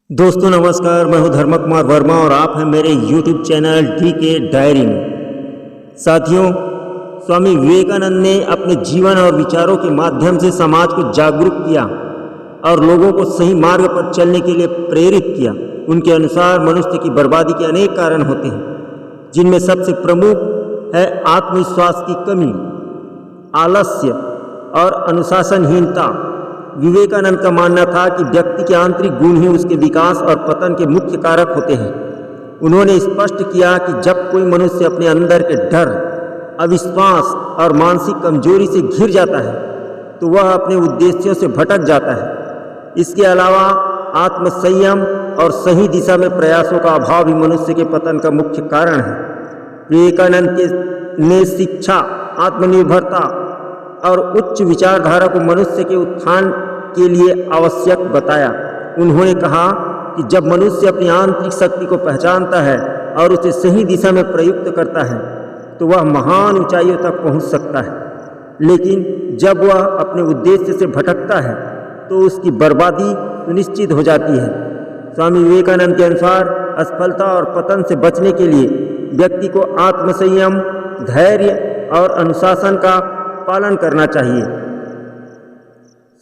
दोस्तों नमस्कार, मैं हूं धर्म कुमार वर्मा और आप हैं मेरे YouTube चैनल DK डायरी में। साथियों, स्वामी विवेकानंद ने अपने जीवन और विचारों के माध्यम से समाज को जागरूक किया और लोगों को सही मार्ग पर चलने के लिए प्रेरित किया। उनके अनुसार मनुष्य की बर्बादी के अनेक कारण होते हैं, जिनमें सबसे प्रमुख है आत्मविश्वास की कमी, आलस्य और अनुशासनहीनता। विवेकानंद का मानना था कि व्यक्ति के आंतरिक गुण ही उसके विकास और पतन के मुख्य कारक होते हैं। उन्होंने स्पष्ट किया कि जब कोई मनुष्य अपने अंदर के डर, अविश्वास और मानसिक कमजोरी से घिर जाता है तो वह अपने उद्देश्यों से भटक जाता है। इसके अलावा आत्मसंयम और सही दिशा में प्रयासों का अभाव भी मनुष्य के पतन का मुख्य कारण है। विवेकानंद ने शिक्षा, आत्मनिर्भरता और उच्च विचारधारा को मनुष्य के उत्थान के लिए आवश्यक बताया। उन्होंने कहा कि जब मनुष्य अपनी आंतरिक शक्ति को पहचानता है और उसे सही दिशा में प्रयुक्त करता है तो वह महान ऊंचाइयों तक पहुंच सकता है, लेकिन जब वह अपने उद्देश्य से भटकता है तो उसकी बर्बादी सुनिश्चित हो जाती है। स्वामी विवेकानंद के अनुसार असफलता और पतन से बचने के लिए व्यक्ति को आत्मसंयम, धैर्य और अनुशासन का पालन करना चाहिए।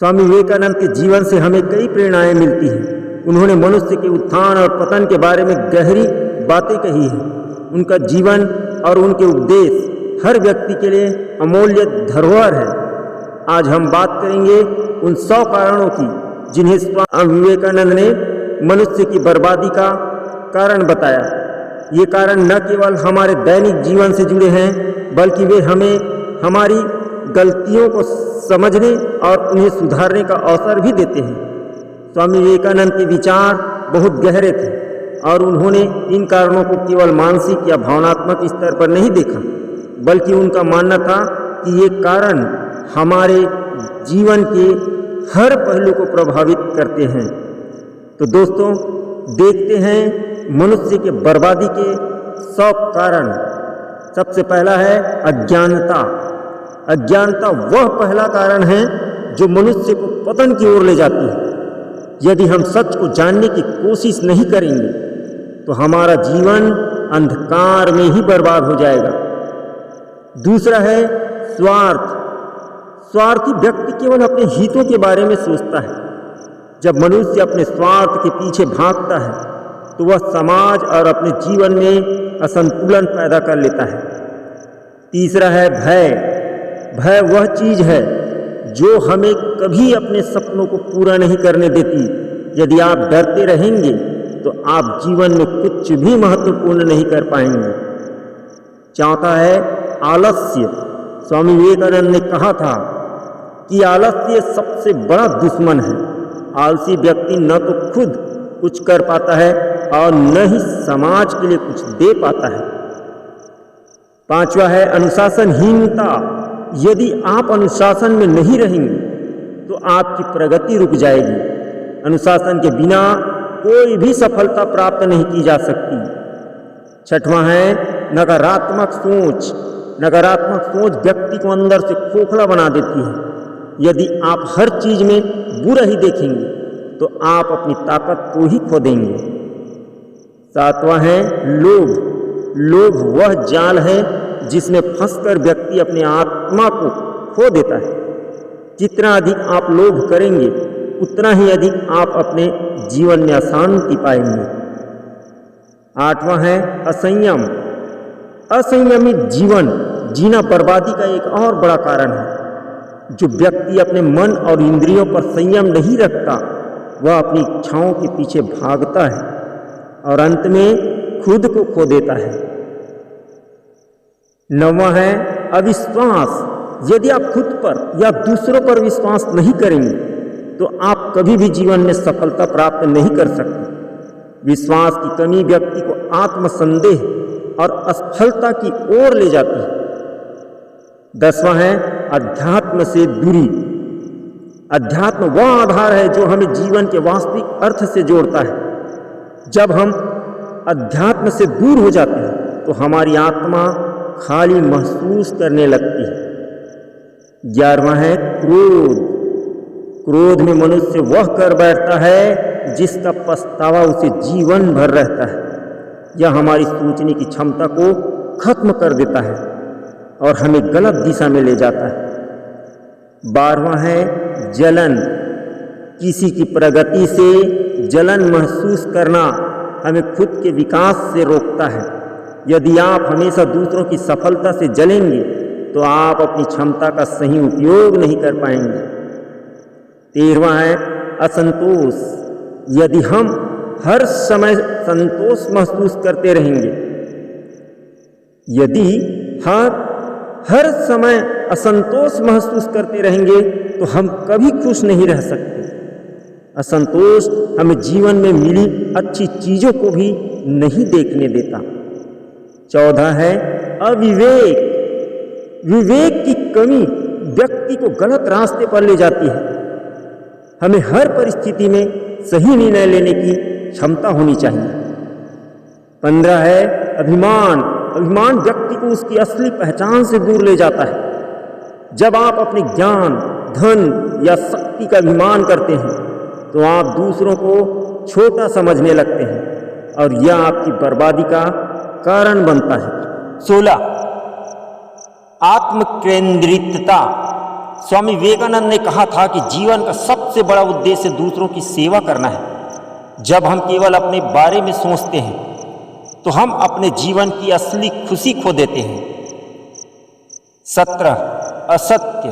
स्वामी विवेकानंद के जीवन से हमें कई प्रेरणाएं मिलती हैं। उन्होंने मनुष्य के उत्थान और पतन के बारे में गहरी बातें कही हैं। उनका जीवन और उनके उपदेश हर व्यक्ति के लिए अमूल्य धरोहर है। आज हम बात करेंगे उन 100 कारणों की जिन्हें स्वामी विवेकानंद ने मनुष्य की बर्बादी का कारण बताया। ये कारण न केवल हमारे दैनिक जीवन से जुड़े हैं, बल्कि वे हमें हमारी गलतियों को समझने और उन्हें सुधारने का अवसर भी देते हैं। स्वामी विवेकानंद के विचार बहुत गहरे थे और उन्होंने इन कारणों को केवल मानसिक या भावनात्मक स्तर पर नहीं देखा, बल्कि उनका मानना था कि ये कारण हमारे जीवन के हर पहलू को प्रभावित करते हैं। तो दोस्तों, देखते हैं मनुष्य के बर्बादी के 100 कारण। सबसे पहला है अज्ञानता। अज्ञानता वह पहला कारण है जो मनुष्य को पतन की ओर ले जाती है। यदि हम सच को जानने की कोशिश नहीं करेंगे तो हमारा जीवन अंधकार में ही बर्बाद हो जाएगा। दूसरा है स्वार्थ। स्वार्थी व्यक्ति केवल अपने हितों के बारे में सोचता है। जब मनुष्य अपने स्वार्थ के पीछे भागता है तो वह समाज और अपने जीवन में असंतुलन पैदा कर लेता है। तीसरा है भय। भय वह चीज है जो हमें कभी अपने सपनों को पूरा नहीं करने देती। यदि आप डरते रहेंगे तो आप जीवन में कुछ भी महत्वपूर्ण नहीं कर पाएंगे। चौथा है आलस्य। स्वामी विवेकानंद ने कहा था कि आलस्य सबसे बड़ा दुश्मन है। आलसी व्यक्ति न तो खुद कुछ कर पाता है और न ही समाज के लिए कुछ दे पाता है। पांचवा है अनुशासनहीनता। यदि आप अनुशासन में नहीं रहेंगे तो आपकी प्रगति रुक जाएगी। अनुशासन के बिना कोई भी सफलता प्राप्त नहीं की जा सकती। छठवां है नकारात्मक सोच। नकारात्मक सोच व्यक्ति को अंदर से खोखला बना देती है। यदि आप हर चीज में बुरा ही देखेंगे तो आप अपनी ताकत को ही खो देंगे। सातवां है लोभ। लोभ वह जाल है जिसमें फंसकर व्यक्ति अपनी आत्मा को खो देता है। जितना अधिक आप लोभ करेंगे उतना ही अधिक आप अपने जीवन में अशांति पाएंगे। आठवां है असंयम। असंयमित जीवन जीना बर्बादी का एक और बड़ा कारण है। जो व्यक्ति अपने मन और इंद्रियों पर संयम नहीं रखता वह अपनी इच्छाओं के पीछे भागता है और अंत में खुद को खो देता है। नौवां है अविश्वास। यदि आप खुद पर या दूसरों पर विश्वास नहीं करेंगे तो आप कभी भी जीवन में सफलता प्राप्त नहीं कर सकते। विश्वास की कमी व्यक्ति को आत्मसंदेह और असफलता की ओर ले जाती है। 10वां है अध्यात्म से दूरी। अध्यात्म वह आधार है जो हमें जीवन के वास्तविक अर्थ से जोड़ता है। जब हम अध्यात्म से दूर हो जाते हैं तो हमारी आत्मा खाली महसूस करने लगती है। 11वां है क्रोध। क्रोध में मनुष्य वह कर बैठता है जिसका पछतावा उसे जीवन भर रहता है। यह हमारी सोचने की क्षमता को खत्म कर देता है और हमें गलत दिशा में ले जाता है। 12वां है जलन। किसी की प्रगति से जलन महसूस करना हमें खुद के विकास से रोकता है। यदि आप हमेशा दूसरों की सफलता से जलेंगे तो आप अपनी क्षमता का सही उपयोग नहीं कर पाएंगे। 13वां है असंतोष। यदि हम हर समय संतोष महसूस करते रहेंगे, यदि हर समय असंतोष महसूस करते रहेंगे तो हम कभी खुश नहीं रह सकते। असंतोष हमें जीवन में मिली अच्छी चीजों को भी नहीं देखने देता। 14 है अविवेक। विवेक की कमी व्यक्ति को गलत रास्ते पर ले जाती है। हमें हर परिस्थिति में सही निर्णय लेने की क्षमता होनी चाहिए। 15 है अभिमान। अभिमान व्यक्ति को उसकी असली पहचान से दूर ले जाता है। जब आप अपने ज्ञान, धन या शक्ति का अभिमान करते हैं तो आप दूसरों को छोटा समझने लगते हैं और यह आपकी बर्बादी का कारण बनता है। 16 आत्मकेंद्रितता। स्वामी विवेकानंद ने कहा था कि जीवन का सबसे बड़ा उद्देश्य दूसरों की सेवा करना है। जब हम केवल अपने बारे में सोचते हैं तो हम अपने जीवन की असली खुशी खो देते हैं। 17 असत्य।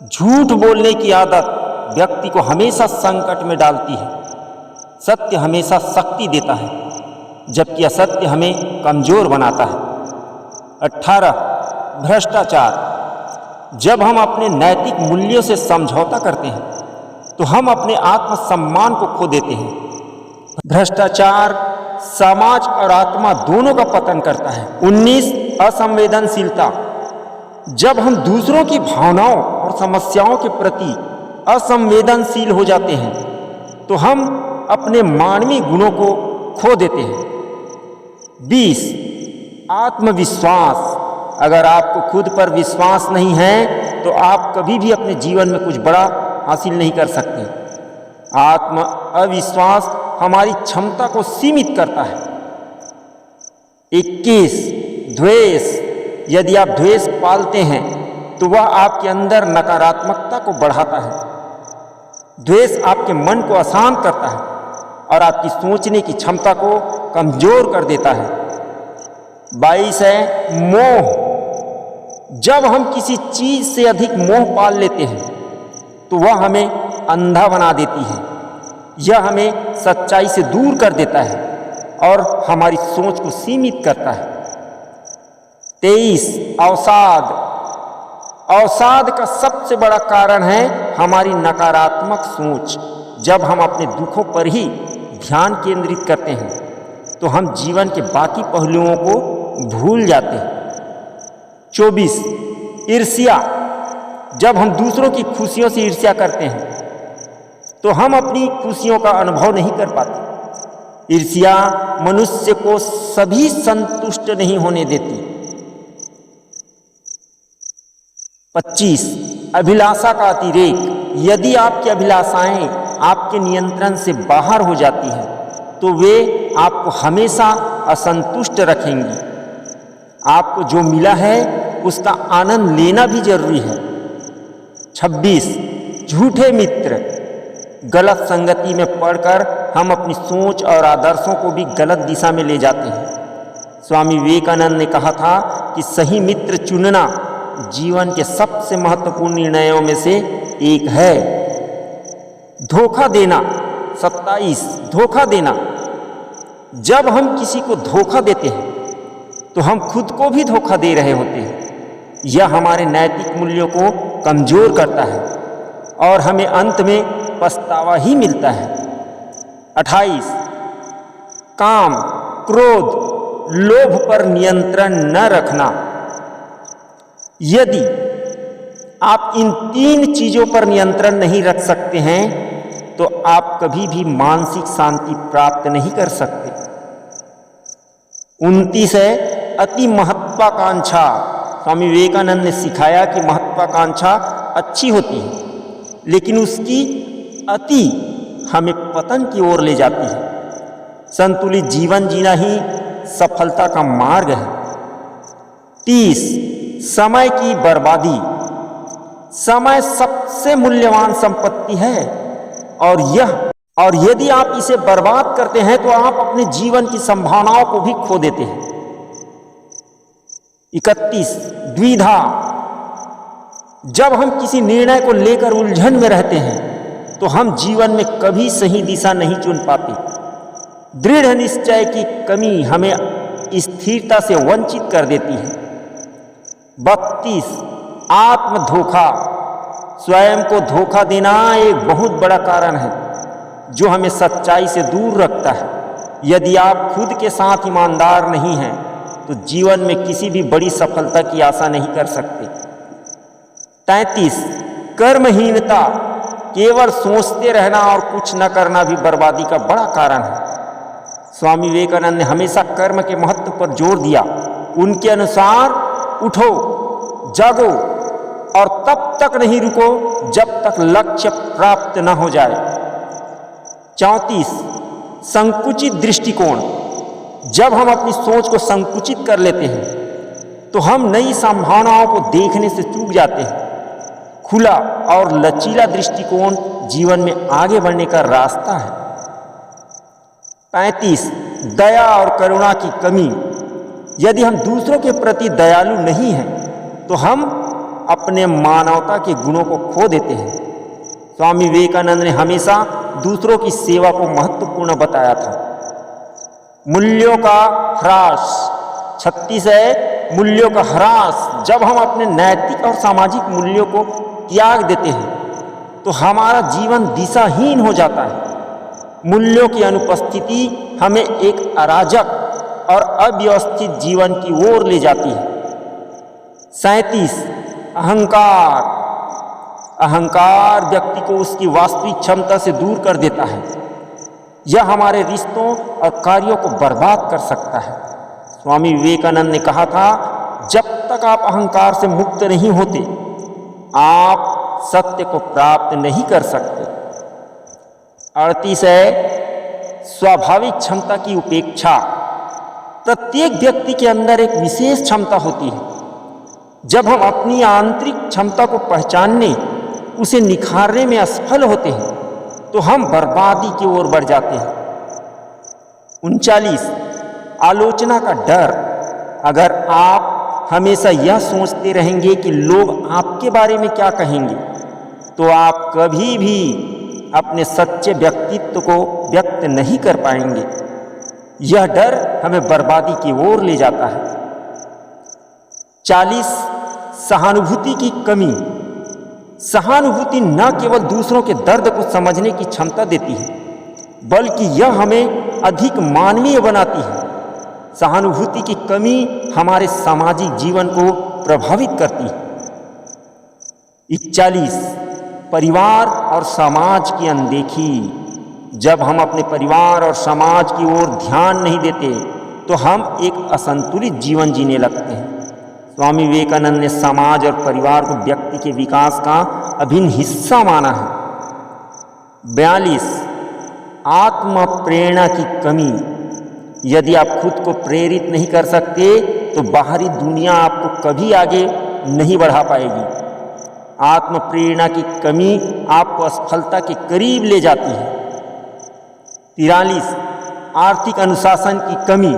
झूठ बोलने की आदत व्यक्ति को हमेशा संकट में डालती है। सत्य हमेशा शक्ति देता है जबकि असत्य हमें कमजोर बनाता है। 18 भ्रष्टाचार। जब हम अपने नैतिक मूल्यों से समझौता करते हैं तो हम अपने आत्मसम्मान को खो देते हैं। भ्रष्टाचार समाज और आत्मा दोनों का पतन करता है। 19 असंवेदनशीलता। जब हम दूसरों की भावनाओं और समस्याओं के प्रति असंवेदनशील हो जाते हैं तो हम अपने मानवीय गुणों को खो देते हैं। 20 आत्मविश्वास। अगर आपको खुद पर विश्वास नहीं है तो आप कभी भी अपने जीवन में कुछ बड़ा हासिल नहीं कर सकते। आत्म अविश्वास हमारी क्षमता को सीमित करता है। 21 द्वेष। यदि आप द्वेष पालते हैं तो वह आपके अंदर नकारात्मकता को बढ़ाता है। द्वेष आपके मन को अशांत करता है और आपकी सोचने की क्षमता को कमजोर कर देता है। 22 है मोह। जब हम किसी चीज से अधिक मोह पाल लेते हैं तो वह हमें अंधा बना देती है। यह हमें सच्चाई से दूर कर देता है और हमारी सोच को सीमित करता है। 23 अवसाद। अवसाद का सबसे बड़ा कारण है हमारी नकारात्मक सोच। जब हम अपने दुखों पर ही ध्यान केंद्रित करते हैं तो हम जीवन के बाकी पहलुओं को भूल जाते हैं। 24 ईर्ष्या। जब हम दूसरों की खुशियों से ईर्ष्या करते हैं तो हम अपनी खुशियों का अनुभव नहीं कर पाते। ईर्ष्या मनुष्य को सभी संतुष्ट नहीं होने देती। 25 अभिलाषा का अतिरेक। यदि आपकी अभिलाषाएं आपके नियंत्रण से बाहर हो जाती हैं तो वे आपको हमेशा असंतुष्ट रखेंगी। आपको जो मिला है उसका आनंद लेना भी जरूरी है। 26 झूठे मित्र। गलत संगति में पड़कर हम अपनी सोच और आदर्शों को भी गलत दिशा में ले जाते हैं। स्वामी विवेकानंद ने कहा था कि सही मित्र चुनना जीवन के सबसे महत्वपूर्ण निर्णयों में से एक है। धोखा देना। 27 धोखा देना। जब हम किसी को धोखा देते हैं तो हम खुद को भी धोखा दे रहे होते हैं। यह हमारे नैतिक मूल्यों को कमजोर करता है और हमें अंत में पछतावा ही मिलता है। 28 काम, क्रोध, लोभ पर नियंत्रण न रखना। यदि आप इन 3 चीजों पर नियंत्रण नहीं रख सकते हैं तो आप कभी भी मानसिक शांति प्राप्त नहीं कर सकते। 29 है अति महत्वाकांक्षा। स्वामी विवेकानंद ने सिखाया कि महत्वाकांक्षा अच्छी होती है लेकिन उसकी अति हमें पतन की ओर ले जाती है। संतुलित जीवन जीना ही सफलता का मार्ग है। 30 समय की बर्बादी। समय सबसे मूल्यवान संपत्ति है और यदि आप इसे बर्बाद करते हैं तो आप अपने जीवन की संभावनाओं को भी खो देते हैं। 31 द्विधा। जब हम किसी निर्णय को लेकर उलझन में रहते हैं तो हम जीवन में कभी सही दिशा नहीं चुन पाते। दृढ़ निश्चय की कमी हमें स्थिरता से वंचित कर देती है। 32 आत्मधोखा। स्वयं को धोखा देना एक बहुत बड़ा कारण है जो हमें सच्चाई से दूर रखता है। यदि आप खुद के साथ ईमानदार नहीं हैं तो जीवन में किसी भी बड़ी सफलता की आशा नहीं कर सकते। 33 कर्महीनता। केवल सोचते रहना और कुछ न करना भी बर्बादी का बड़ा कारण है। स्वामी विवेकानंद ने हमेशा कर्म के महत्व पर जोर दिया। उनके अनुसार उठो, जागो और तब तक नहीं रुको जब तक लक्ष्य प्राप्त न हो जाए। 34 संकुचित दृष्टिकोण। जब हम अपनी सोच को संकुचित कर लेते हैं तो हम नई संभावनाओं को देखने से चूक जाते हैं। खुला और लचीला दृष्टिकोण जीवन में आगे बढ़ने का रास्ता है। 35 दया और करुणा की कमी। यदि हम दूसरों के प्रति दयालु नहीं हैं तो हम अपने मानवता के गुणों को खो देते हैं। स्वामी विवेकानंद ने हमेशा दूसरों की सेवा को महत्वपूर्ण बताया था। मूल्यों का ह्रास। 36 है मूल्यों का ह्रास। जब हम अपने नैतिक और सामाजिक मूल्यों को त्याग देते हैं तो हमारा जीवन दिशाहीन हो जाता है। मूल्यों की अनुपस्थिति हमें एक अराजक और अव्यवस्थित जीवन की ओर ले जाती है। 37 अहंकार। अहंकार व्यक्ति को उसकी वास्तविक क्षमता से दूर कर देता है। यह हमारे रिश्तों और कार्यों को बर्बाद कर सकता है। स्वामी विवेकानंद ने कहा था, जब तक आप अहंकार से मुक्त नहीं होते आप सत्य को प्राप्त नहीं कर सकते। 38 है स्वाभाविक क्षमता की उपेक्षा। प्रत्येक व्यक्ति के अंदर एक विशेष क्षमता होती है। जब हम अपनी आंतरिक क्षमता को पहचानने, उसे निखारने में असफल होते हैं तो हम बर्बादी की ओर बढ़ जाते हैं। 39 आलोचना का डर। अगर आप हमेशा यह सोचते रहेंगे कि लोग आपके बारे में क्या कहेंगे तो आप कभी भी अपने सच्चे व्यक्तित्व को व्यक्त नहीं कर पाएंगे। यह डर हमें बर्बादी की ओर ले जाता है। 40 सहानुभूति की कमी। सहानुभूति न केवल दूसरों के दर्द को समझने की क्षमता देती है बल्कि यह हमें अधिक मानवीय बनाती है। सहानुभूति की कमी हमारे सामाजिक जीवन को प्रभावित करती है। 41 परिवार और समाज की अनदेखी। जब हम अपने परिवार और समाज की ओर ध्यान नहीं देते तो हम एक असंतुलित जीवन जीने लगते हैं। स्वामी विवेकानंद ने समाज और परिवार को व्यक्ति के विकास का अभिन्न हिस्सा माना है। 42 आत्म प्रेरणा की कमी। यदि आप खुद को प्रेरित नहीं कर सकते तो बाहरी दुनिया आपको कभी आगे नहीं बढ़ा पाएगी। आत्म प्रेरणा की कमी आपको असफलता के करीब ले जाती है। 43 आर्थिक अनुशासन की कमी।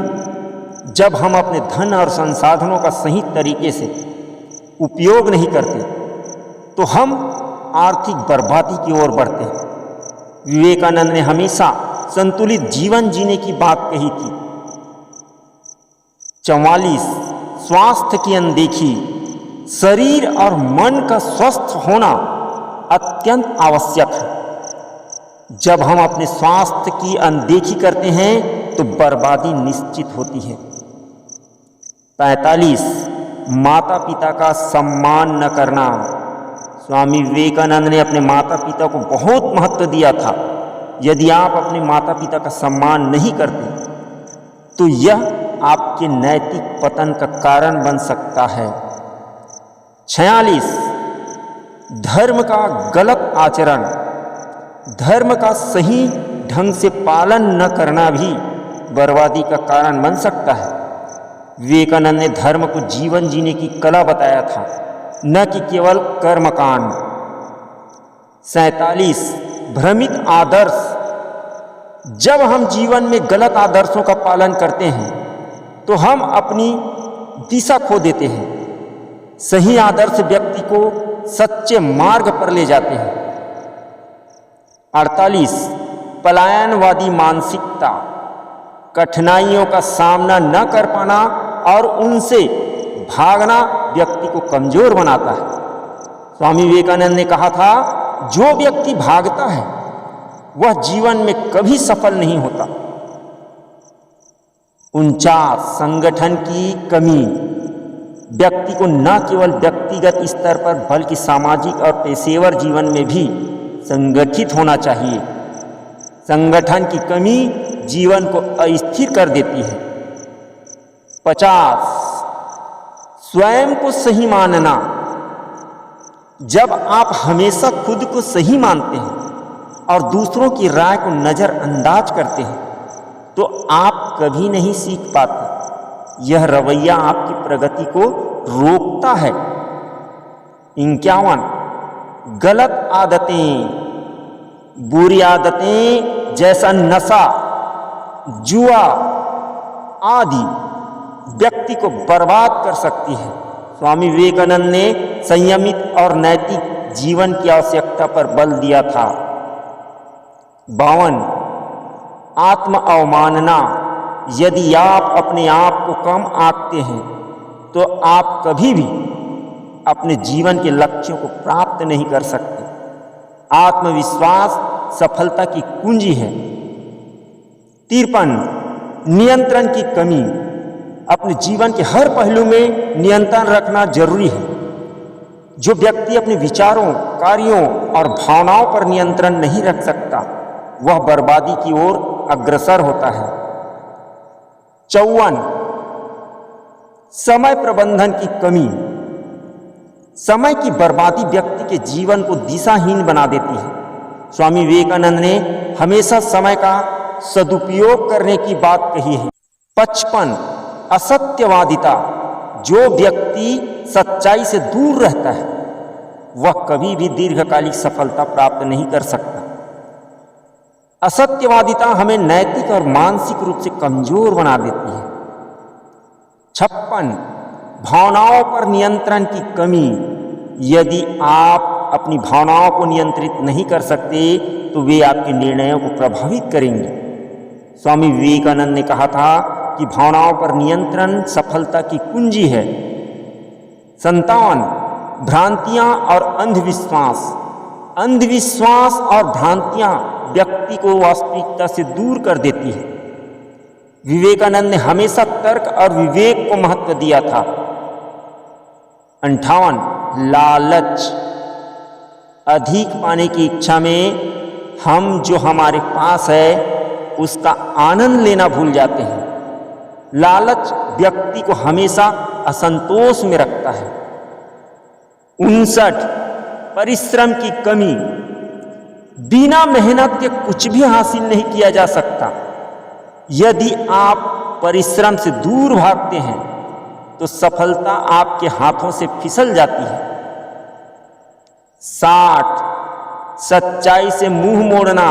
जब हम अपने धन और संसाधनों का सही तरीके से उपयोग नहीं करते तो हम आर्थिक बर्बादी की ओर बढ़ते हैं। विवेकानंद ने हमेशा संतुलित जीवन जीने की बात कही थी। 44 स्वास्थ्य की अनदेखी। शरीर और मन का स्वस्थ होना अत्यंत आवश्यक है। जब हम अपने स्वास्थ्य की अनदेखी करते हैं तो बर्बादी निश्चित होती है। 45 माता पिता का सम्मान न करना। स्वामी विवेकानंद ने अपने माता पिता को बहुत महत्व दिया था। यदि आप अपने माता पिता का सम्मान नहीं करते तो यह आपके नैतिक पतन का कारण बन सकता है। 46 धर्म का गलत आचरण। धर्म का सही ढंग से पालन न करना भी बर्बादी का कारण बन सकता है। विवेकानंद ने धर्म को जीवन जीने की कला बताया था, न कि केवल कर्मकांड। 47 भ्रमित आदर्श। जब हम जीवन में गलत आदर्शों का पालन करते हैं तो हम अपनी दिशा खो देते हैं। सही आदर्श व्यक्ति को सच्चे मार्ग पर ले जाते हैं। 48 पलायनवादी मानसिकता। कठिनाइयों का सामना न कर पाना और उनसे भागना व्यक्ति को कमजोर बनाता है। स्वामी विवेकानंद ने कहा था, जो व्यक्ति भागता है वह जीवन में कभी सफल नहीं होता। 49 संगठन की कमी। व्यक्ति को न केवल व्यक्तिगत स्तर पर बल्कि सामाजिक और पेशेवर जीवन में भी संगठित होना चाहिए। संगठन की कमी जीवन को अस्थिर कर देती है। 50 स्वयं को सही मानना। जब आप हमेशा खुद को सही मानते हैं और दूसरों की राय को नजरअंदाज करते हैं तो आप कभी नहीं सीख पाते। यह रवैया आपकी प्रगति को रोकता है। 51 गलत आदतें। बुरी आदतें जैसा नशा, जुआ आदि व्यक्ति को बर्बाद कर सकती है। स्वामी विवेकानंद ने संयमित और नैतिक जीवन की आवश्यकता पर बल दिया था। 52 आत्म अवमानना। यदि आप अपने आप को कम आंकते हैं तो आप कभी भी अपने जीवन के लक्ष्यों को प्राप्त नहीं कर सकते। आत्मविश्वास सफलता की कुंजी है। 53 नियंत्रण की कमी। अपने जीवन के हर पहलू में नियंत्रण रखना जरूरी है। जो व्यक्ति अपने विचारों, कार्यों और भावनाओं पर नियंत्रण नहीं रख सकता वह बर्बादी की ओर अग्रसर होता है। 54 समय प्रबंधन की कमी। समय की बर्बादी व्यक्ति के जीवन को दिशाहीन बना देती है। स्वामी विवेकानंद ने हमेशा समय का सदुपयोग करने की बात कही है। 55 असत्यवादिता। जो व्यक्ति सच्चाई से दूर रहता है वह कभी भी दीर्घकालिक सफलता प्राप्त नहीं कर सकता। असत्यवादिता हमें नैतिक और मानसिक रूप से कमजोर बना देती है। 56 भावनाओं पर नियंत्रण की कमी। यदि आप अपनी भावनाओं को नियंत्रित नहीं कर सकते तो वे आपके निर्णयों को प्रभावित करेंगे। स्वामी विवेकानंद ने कहा था कि भावनाओं पर नियंत्रण सफलता की कुंजी है। 57 भ्रांतियां और अंधविश्वास। अंधविश्वास और भ्रांतियां व्यक्ति को वास्तविकता से दूर कर देती है। विवेकानंद ने हमेशा तर्क और विवेक को महत्व दिया था। 58 लालच। अधिक पाने की इच्छा में हम जो हमारे पास है उसका आनंद लेना भूल जाते हैं। लालच व्यक्ति को हमेशा असंतोष में रखता है। 59 परिश्रम की कमी। बिना मेहनत के कुछ भी हासिल नहीं किया जा सकता। यदि आप परिश्रम से दूर भागते हैं तो सफलता आपके हाथों से फिसल जाती है। 60 सच्चाई से मुंह मोड़ना।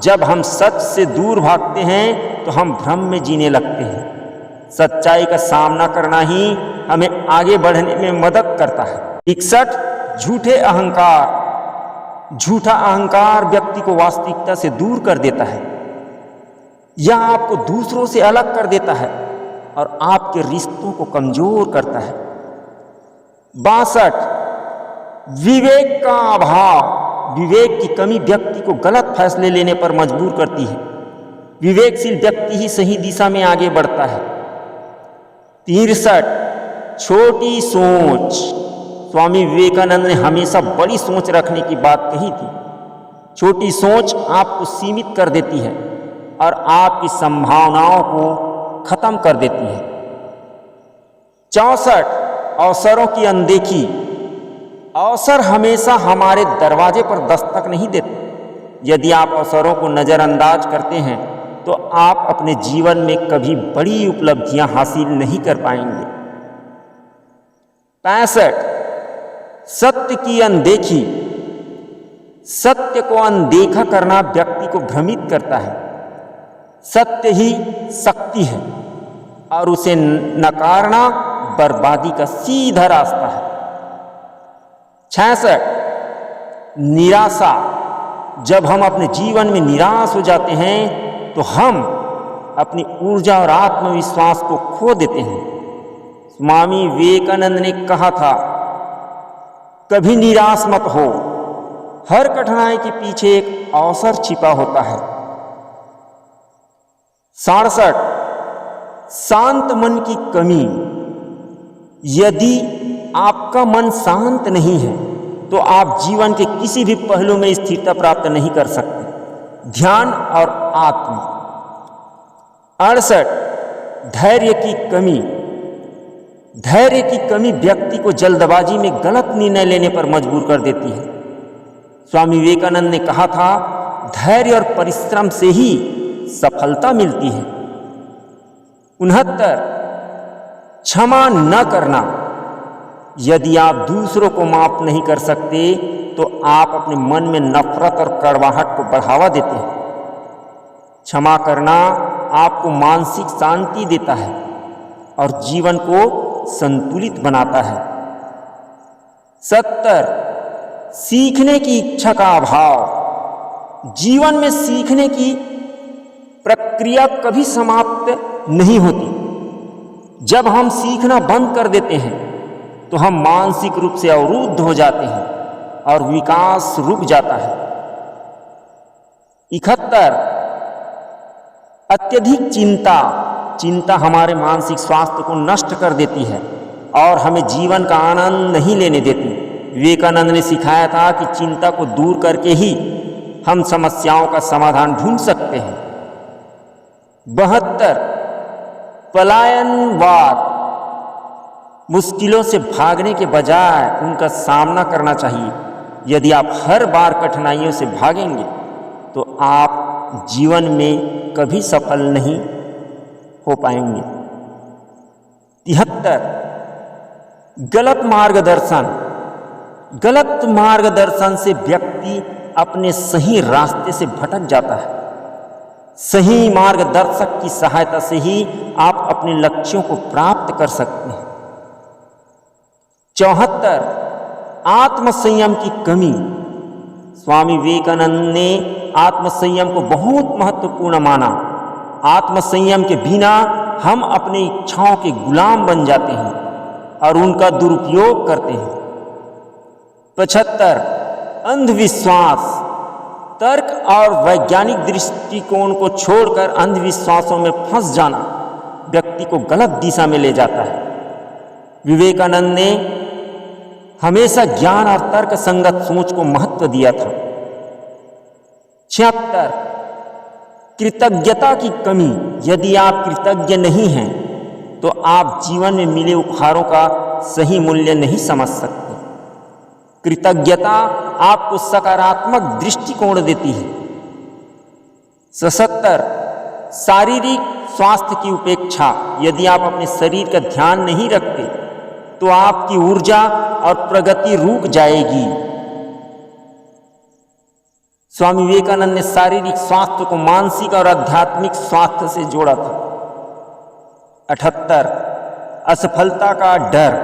जब हम सच से दूर भागते हैं तो हम भ्रम में जीने लगते हैं। सच्चाई का सामना करना ही हमें आगे बढ़ने में मदद करता है। 61 झूठे अहंकार। झूठा अहंकार व्यक्ति को वास्तविकता से दूर कर देता है। यह आपको दूसरों से अलग कर देता है और आपके रिश्तों को कमजोर करता है। 62 विवेक का अभाव। विवेक की कमी व्यक्ति को गलत फैसले लेने पर मजबूर करती है। विवेकशील व्यक्ति ही सही दिशा में आगे बढ़ता है। 63 छोटी सोच। स्वामी विवेकानंद ने हमेशा बड़ी सोच रखने की बात कही थी। छोटी सोच आपको सीमित कर देती है और आपकी संभावनाओं को खत्म कर देती है। 64 अवसरों की अनदेखी। अवसर हमेशा हमारे दरवाजे पर दस्तक नहीं देते, यदि आप अवसरों को नज़रअंदाज करते हैं तो आप अपने जीवन में कभी बड़ी उपलब्धियां हासिल नहीं कर पाएंगे। 65 सत्य की अनदेखी। सत्य को अनदेखा करना व्यक्ति को भ्रमित करता है। सत्य ही शक्ति है और उसे नकारना बर्बादी का सीधा रास्ता है। 66 निराशा। जब हम अपने जीवन में निराश हो जाते हैं तो हम अपनी ऊर्जा और आत्मविश्वास को खो देते हैं। स्वामी विवेकानंद ने कहा था, कभी निराश मत हो, हर कठिनाई के पीछे एक अवसर छिपा होता है। 67 शांत मन की कमी। यदि आपका मन शांत नहीं है तो आप जीवन के किसी भी पहलू में स्थिरता प्राप्त नहीं कर सकते। ध्यान और आत्म। 68 धैर्य की कमी। धैर्य की कमी व्यक्ति को जल्दबाजी में गलत निर्णय लेने पर मजबूर कर देती है। स्वामी विवेकानंद ने कहा था, धैर्य और परिश्रम से ही सफलता मिलती है। 69 क्षमा न करना। यदि आप दूसरों को माफ नहीं कर सकते तो आप अपने मन में नफरत और कड़वाहट को बढ़ावा देते हैं। क्षमा करना आपको मानसिक शांति देता है और जीवन को संतुलित बनाता है। 70 सीखने की इच्छा का अभाव। जीवन में सीखने की प्रक्रिया कभी समाप्त नहीं होती। जब हम सीखना बंद कर देते हैं तो हम मानसिक रूप से अवरुद्ध हो जाते हैं और विकास रुक जाता है। 71 अत्यधिक चिंता। चिंता हमारे मानसिक स्वास्थ्य को नष्ट कर देती है और हमें जीवन का आनंद नहीं लेने देती। विवेकानंद ने सिखाया था कि चिंता को दूर करके ही हम समस्याओं का समाधान ढूंढ सकते हैं। 72 पलायनवाद। मुश्किलों से भागने के बजाय उनका सामना करना चाहिए। यदि आप हर बार कठिनाइयों से भागेंगे तो आप जीवन में कभी सफल नहीं हो पाएंगे। 73 गलत मार्गदर्शन। गलत मार्गदर्शन से व्यक्ति अपने सही रास्ते से भटक जाता है। सही मार्गदर्शक की सहायता से ही आप अपने लक्ष्यों को प्राप्त कर सकते हैं। 74 आत्मसंयम की कमी। स्वामी विवेकानंद ने आत्मसंयम को बहुत महत्वपूर्ण माना। आत्मसंयम के बिना हम अपनी इच्छाओं के गुलाम बन जाते हैं और उनका दुरुपयोग करते हैं। 75 अंधविश्वास। तर्क और वैज्ञानिक दृष्टिकोण को छोड़कर अंधविश्वासों में फंस जाना व्यक्ति को गलत दिशा में ले जाता है। विवेकानंद ने हमेशा ज्ञान और तर्क संगत सोच को महत्व दिया था। 76 कृतज्ञता की कमी। यदि आप कृतज्ञ नहीं हैं तो आप जीवन में मिले उपहारों का सही मूल्य नहीं समझ सकते। कृतज्ञता आपको सकारात्मक दृष्टिकोण देती है। 77 शारीरिक स्वास्थ्य की उपेक्षा। यदि आप अपने शरीर का ध्यान नहीं रखते तो आपकी ऊर्जा और प्रगति रुक जाएगी। स्वामी विवेकानंद ने शारीरिक स्वास्थ्य को मानसिक और आध्यात्मिक स्वास्थ्य से जोड़ा था। 78 असफलता का डर।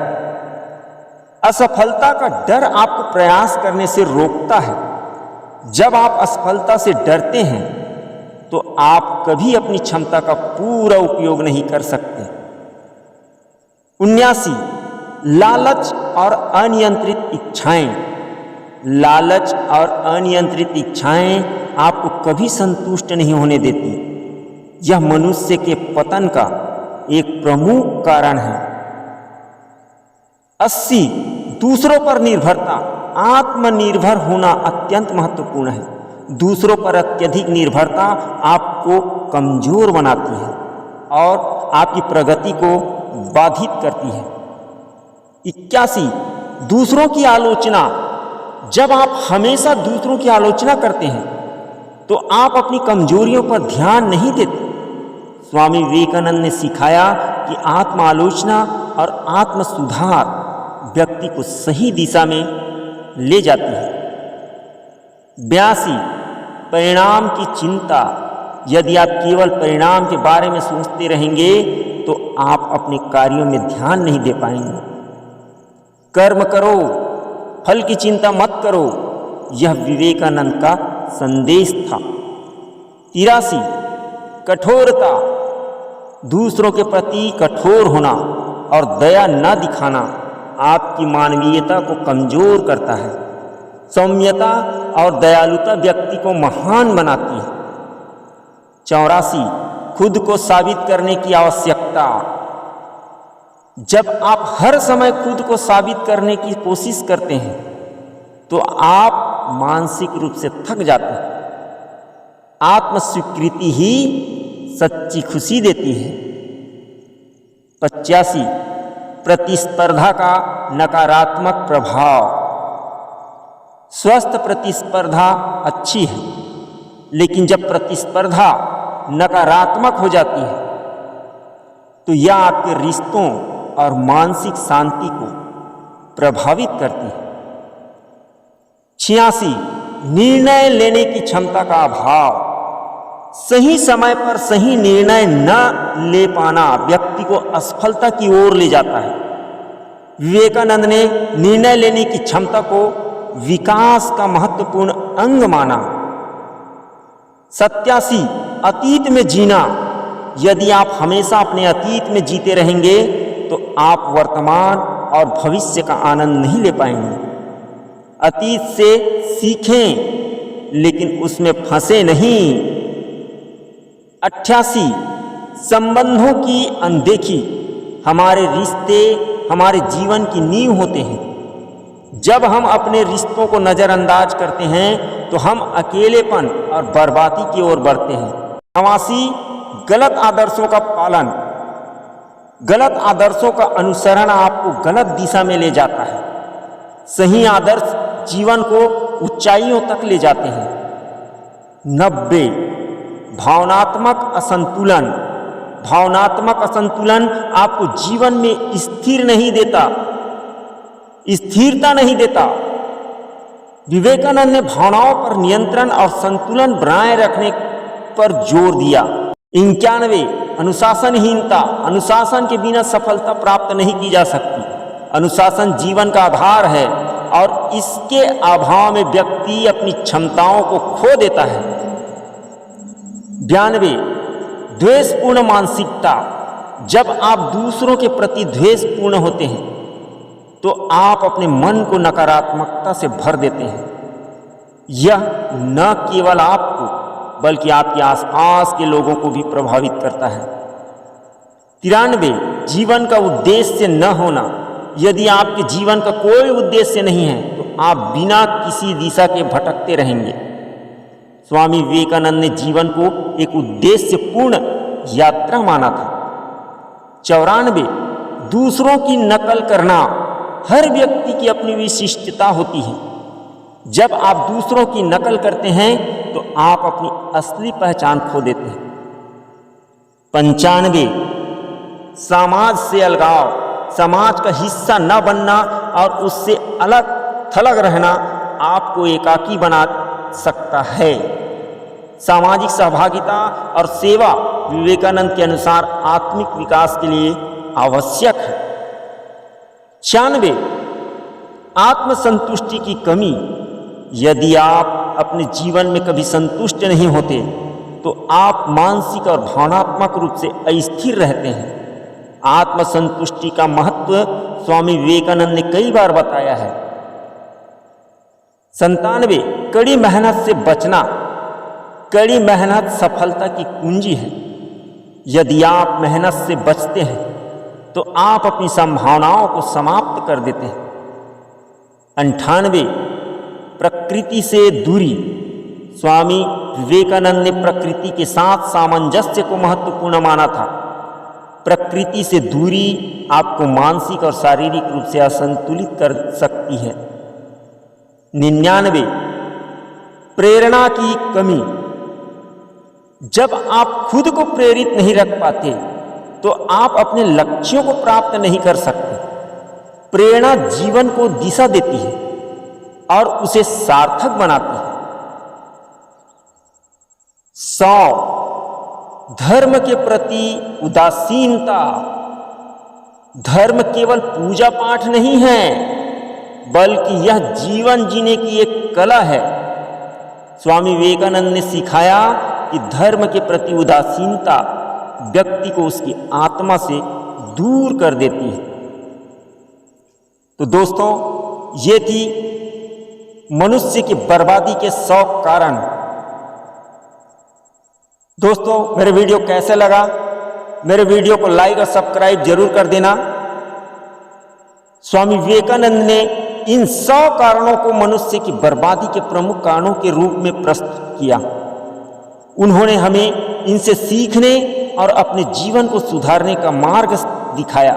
असफलता का डर आपको प्रयास करने से रोकता है। जब आप असफलता से डरते हैं तो आप कभी अपनी क्षमता का पूरा उपयोग नहीं कर सकते। 79 लालच और अनियंत्रित इच्छाएं। लालच और अनियंत्रित इच्छाएं आपको कभी संतुष्ट नहीं होने देती। यह मनुष्य के पतन का एक प्रमुख कारण है। 80 दूसरों पर निर्भरता। आत्मनिर्भर होना अत्यंत महत्वपूर्ण है। दूसरों पर अत्यधिक निर्भरता आपको कमजोर बनाती है और आपकी प्रगति को बाधित करती है। 81 दूसरों की आलोचना। जब आप हमेशा दूसरों की आलोचना करते हैं तो आप अपनी कमजोरियों पर ध्यान नहीं देते। स्वामी विवेकानंद ने सिखाया कि आत्मालोचना और आत्म सुधार व्यक्ति को सही दिशा में ले जाती है। 82 परिणाम की चिंता। यदि आप केवल परिणाम के बारे में सोचते रहेंगे तो आप अपने कार्यों में ध्यान नहीं दे पाएंगे। कर्म करो, फल की चिंता मत करो, यह विवेकानंद का संदेश था। 83 कठोरता। दूसरों के प्रति कठोर होना और दया न दिखाना आपकी मानवीयता को कमजोर करता है। सौम्यता और दयालुता व्यक्ति को महान बनाती है। 84 खुद को साबित करने की आवश्यकता। जब आप हर समय खुद को साबित करने की कोशिश करते हैं तो आप मानसिक रूप से थक जाते हैं। आत्मस्वीकृति ही सच्ची खुशी देती है। 85 प्रतिस्पर्धा का नकारात्मक प्रभाव। स्वस्थ प्रतिस्पर्धा अच्छी है, लेकिन जब प्रतिस्पर्धा नकारात्मक हो जाती है तो यह आपके रिश्तों और मानसिक शांति को प्रभावित करती है। 86 निर्णय लेने की क्षमता का अभाव। सही समय पर सही निर्णय न ले पाना व्यक्ति को असफलता की ओर ले जाता है। विवेकानंद ने निर्णय लेने की क्षमता को विकास का महत्वपूर्ण अंग माना। 87 अतीत में जीना। यदि आप हमेशा अपने अतीत में जीते रहेंगे तो आप वर्तमान और भविष्य का आनंद नहीं ले पाएंगे। अतीत से सीखें, लेकिन उसमें फंसे नहीं। 88 संबंधों की अनदेखी। हमारे रिश्ते हमारे जीवन की नींव होते हैं। जब हम अपने रिश्तों को नज़रअंदाज करते हैं तो हम अकेलेपन और बर्बादी की ओर बढ़ते हैं। 89 गलत आदर्शों का पालन। गलत आदर्शों का अनुसरण आपको गलत दिशा में ले जाता है। सही आदर्श जीवन को ऊंचाइयों तक ले जाते हैं। 90 भावनात्मक असंतुलन। भावनात्मक असंतुलन आपको जीवन में स्थिरता नहीं देता। विवेकानंद ने भावनाओं पर नियंत्रण और संतुलन बनाए रखने पर जोर दिया। 91 अनुशासनहीनता। अनुशासन के बिना सफलता प्राप्त नहीं की जा सकती। अनुशासन जीवन का आधार है और इसके अभाव में व्यक्ति अपनी क्षमताओं को खो देता है। 92 द्वेषपूर्ण मानसिकता। जब आप दूसरों के प्रति द्वेषपूर्ण होते हैं तो आप अपने मन को नकारात्मकता से भर देते हैं। यह न केवल आपको बल्कि आपके आसपास के लोगों को भी प्रभावित करता है। 93 जीवन का उद्देश्य न होना। यदि आपके जीवन का कोई उद्देश्य नहीं है तो आप बिना किसी दिशा के भटकते रहेंगे। स्वामी विवेकानंद ने जीवन को एक उद्देश्यपूर्ण यात्रा माना था। 94 दूसरों की नकल करना। हर व्यक्ति की अपनी विशिष्टता होती है। जब आप दूसरों की नकल करते हैं तो आप अपनी असली पहचान खो देते हैं। 95 समाज से अलगाव। समाज का हिस्सा न बनना और उससे अलग थलग रहना आपको एकाकी बना सकता है। सामाजिक सहभागिता और सेवा विवेकानंद के अनुसार आत्मिक विकास के लिए आवश्यक है। 96 आत्मसंतुष्टि की कमी। यदि आप अपने जीवन में कभी संतुष्ट नहीं होते तो आप मानसिक और भावनात्मक रूप से अस्थिर रहते हैं। आत्मसंतुष्टि का महत्व स्वामी विवेकानंद ने कई बार बताया है। 97 कड़ी मेहनत से बचना। कड़ी मेहनत सफलता की कुंजी है। यदि आप मेहनत से बचते हैं तो आप अपनी संभावनाओं को समाप्त कर देते हैं। 98 प्रकृति से दूरी। स्वामी विवेकानंद ने प्रकृति के साथ सामंजस्य को महत्वपूर्ण माना था। प्रकृति से दूरी आपको मानसिक और शारीरिक रूप से असंतुलित कर सकती है। 99 प्रेरणा की कमी। जब आप खुद को प्रेरित नहीं रख पाते तो आप अपने लक्ष्यों को प्राप्त नहीं कर सकते। प्रेरणा जीवन को दिशा देती है और उसे सार्थक बनाती है। 100 धर्म के प्रति उदासीनता। धर्म केवल पूजा पाठ नहीं है, बल्कि यह जीवन जीने की एक कला है। स्वामी विवेकानंद ने सिखाया कि धर्म के प्रति उदासीनता व्यक्ति को उसकी आत्मा से दूर कर देती है। तो दोस्तों, ये थी मनुष्य की बर्बादी के 100 कारण। दोस्तों, मेरे वीडियो कैसे लगा? मेरे वीडियो को लाइक और सब्सक्राइब जरूर कर देना। स्वामी विवेकानंद ने इन 100 कारणों को मनुष्य की बर्बादी के प्रमुख कारणों के रूप में प्रस्तुत किया। उन्होंने हमें इनसे सीखने और अपने जीवन को सुधारने का मार्ग दिखाया।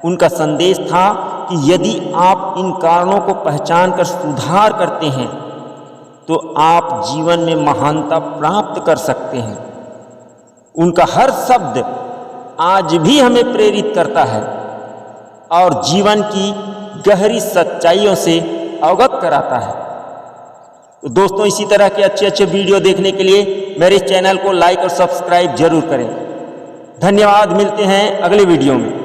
उनका संदेश था कि यदि आप इन कारणों को पहचान कर सुधार करते हैं तो आप जीवन में महानता प्राप्त कर सकते हैं। उनका हर शब्द आज भी हमें प्रेरित करता है और जीवन की गहरी सच्चाइयों से अवगत कराता है। तो दोस्तों, इसी तरह के अच्छे वीडियो देखने के लिए मेरे चैनल को लाइक और सब्सक्राइब जरूर करें। धन्यवाद। मिलते हैं अगले वीडियो में।